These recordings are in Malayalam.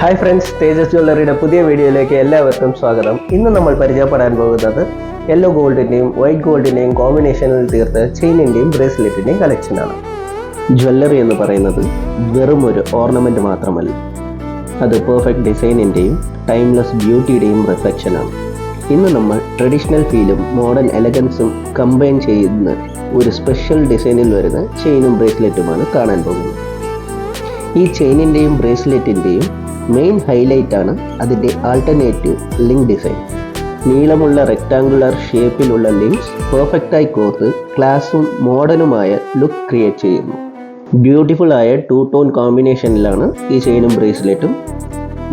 ഹായ് ഫ്രണ്ട്സ്, തേജസ് ജ്വല്ലറിയുടെ പുതിയ വീഡിയോയിലേക്ക് എല്ലാവർക്കും സ്വാഗതം. ഇന്ന് നമ്മൾ പരിചയപ്പെടാൻ പോകുന്നത് യെല്ലോ ഗോൾഡിൻ്റെയും വൈറ്റ് ഗോൾഡിൻ്റെയും കോമ്പിനേഷനിൽ തീർത്ത ചെയിനിൻ്റെയും ബ്രേസ്ലെറ്റിൻ്റെയും കളക്ഷനാണ്. ജ്വല്ലറി എന്ന് പറയുന്നത് വെറും ഒരു ഓർണമെൻറ്റ് മാത്രമല്ല, അത് പെർഫെക്റ്റ് ഡിസൈനിൻ്റെയും ടൈംലെസ് ബ്യൂട്ടിയുടെയും റിഫ്ലക്ഷനാണ്. ഇന്ന് നമ്മൾ ട്രഡീഷണൽ ഫീലും മോഡേൺ എലഗൻസും കമ്പൈൻ ചെയ്യുന്ന ഒരു സ്പെഷ്യൽ ഡിസൈനിൽ വരുന്ന ചെയിനും ബ്രേസ്ലെറ്റുമാണ് കാണാൻ പോകുന്നത്. ഈ ചെയിനിൻ്റെയും ബ്രേസ്ലെറ്റിൻ്റെയും മെയിൻ ഹൈലൈറ്റ് ആണ് അതിൻ്റെ ആൾട്ടർനേറ്റീവ് ലിങ്ക് ഡിസൈൻ. നീളമുള്ള റെക്ടാങ്കുലർ ഷേപ്പിലുള്ള ലിങ്ക്സ് പെർഫെക്റ്റായി കോർത്ത് ക്ലാസും മോഡേണുമായ ലുക്ക് ക്രിയേറ്റ് ചെയ്യുന്നു. ബ്യൂട്ടിഫുൾ ആയ 2 ടോൺ കോമ്പിനേഷനിലാണ് ഈ ചെയിനും ബ്രേസ്ലെറ്റും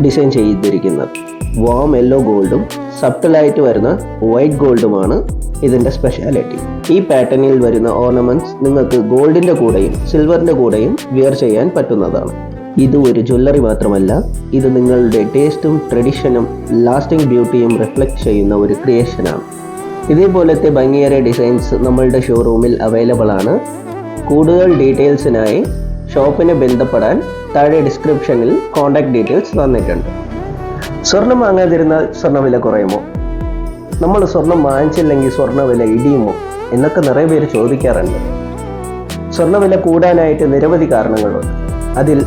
ഡിസൈൻ ചെയ്തിരിക്കുന്നത്. വാം യെല്ലോ ഗോൾഡും സബ്റ്റിലായിട്ട് വരുന്ന വൈറ്റ് ഗോൾഡുമാണ് ഇതിൻ്റെ സ്പെഷ്യാലിറ്റി. ഈ പാറ്റേണിൽ വരുന്ന ഓർണമെൻറ്റ്സ് നിങ്ങൾക്ക് ഗോൾഡിൻ്റെ കൂടെയും സിൽവറിൻ്റെ കൂടെയും വെയർ ചെയ്യാൻ പറ്റുന്നതാണ്. ഇത് ഒരു ജ്വല്ലറി മാത്രമല്ല, ഇത് നിങ്ങളുടെ ടേസ്റ്റും ട്രഡീഷനും ലാസ്റ്റിംഗ് ബ്യൂട്ടിയും റിഫ്ലക്റ്റ് ചെയ്യുന്ന ഒരു ക്രിയേഷനാണ്. ഇതേപോലത്തെ ഭംഗിയേറെ ഡിസൈൻസ് നമ്മളുടെ ഷോറൂമിൽ അവൈലബിൾ ആണ്. കൂടുതൽ ഡീറ്റെയിൽസിനായി ഷോപ്പിനെ ബന്ധപ്പെടാൻ താഴെ ഡിസ്ക്രിപ്ഷനിൽ കോൺടാക്ട് ഡീറ്റെയിൽസ് തന്നിട്ടുണ്ട്. സ്വർണം വാങ്ങാതിരുന്നാൽ സ്വർണ്ണവില കുറയുമോ? നമ്മൾ സ്വർണം വാങ്ങിച്ചില്ലെങ്കിൽ സ്വർണ്ണവില ഇടിയുമോ എന്നൊക്കെ നിറയെ പേര് ചോദിക്കാറുണ്ട്. സ്വർണ്ണവില കൂടാനായിട്ട് നിരവധി കാരണങ്ങളുണ്ട്. അതിൽ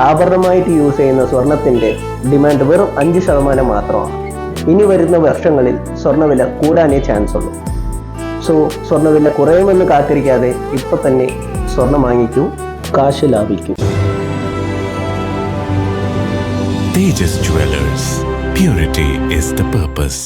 ആഭരണമായിട്ട് യൂസ് ചെയ്യുന്ന സ്വർണത്തിൻ്റെ ഡിമാൻഡ് വെറും 5% മാത്രമാണ്. ഇനി വരുന്ന വർഷങ്ങളിൽ സ്വർണ്ണവില കൂടാനേ ചാൻസ് ഉള്ളൂ. സോ സ്വർണ്ണവില കുറയുമെന്ന് കാത്തിരിക്കാതെ ഇപ്പം തന്നെ സ്വർണം വാങ്ങിക്കൂ, കാശ് ലാഭിക്കൂ. Tejas Jewelers. Purity is the purpose.